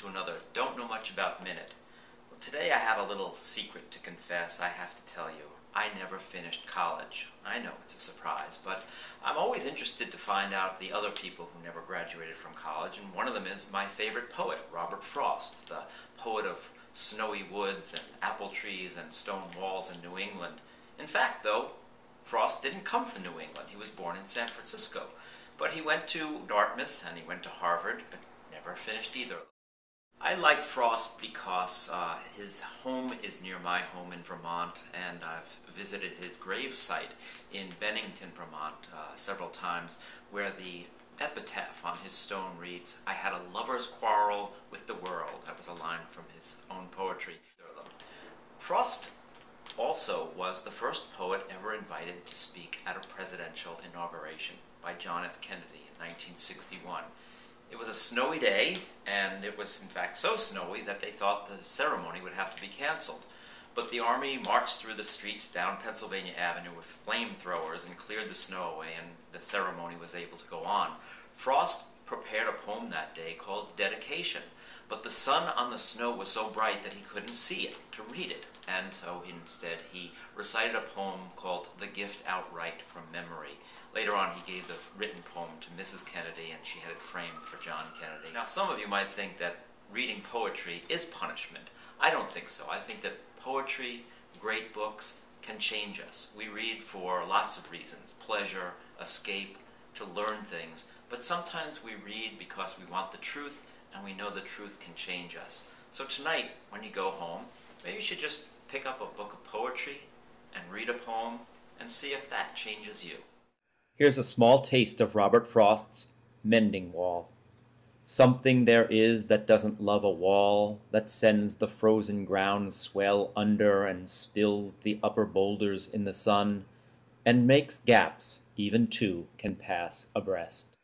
to another Don't Know Much About Minute. Well, today I have a little secret to confess. I have to tell you, I never finished college. I know it's a surprise, but I'm always interested to find out the other people who never graduated from college, and one of them is my favorite poet, Robert Frost, the poet of snowy woods and apple trees and stone walls in New England. In fact, though, Frost didn't come from New England. He was born in San Francisco. But he went to Dartmouth and he went to Harvard, but never finished either. I like Frost because his home is near my home in Vermont, and I've visited his grave site in Bennington, Vermont, several times, where the epitaph on his stone reads, "I had a lover's quarrel with the world." That was a line from his own poetry. Frost also was the first poet ever invited to speak at a presidential inauguration by John F. Kennedy in 1961. It was a snowy day, and it was in fact so snowy that they thought the ceremony would have to be canceled. But the Army marched through the streets down Pennsylvania Avenue with flamethrowers and cleared the snow away, and the ceremony was able to go on. Frost prepared a poem that day called Dedication, but the sun on the snow was so bright that he couldn't see it to read it, and so instead he recited a poem called The Gift Outright from Memory. Later on, he gave the written poem to Mrs. Kennedy, and she had it framed for John Kennedy. Now, some of you might think that reading poetry is punishment. I don't think so. I think that poetry, great books, can change us. We read for lots of reasons: pleasure, escape, to learn things. But sometimes we read because we want the truth, and we know the truth can change us. So tonight, when you go home, maybe you should just pick up a book of poetry and read a poem and see if that changes you. Here's a small taste of Robert Frost's Mending Wall. Something there is that doesn't love a wall, that sends the frozen ground swell under and spills the upper boulders in the sun, and makes gaps even two can pass abreast.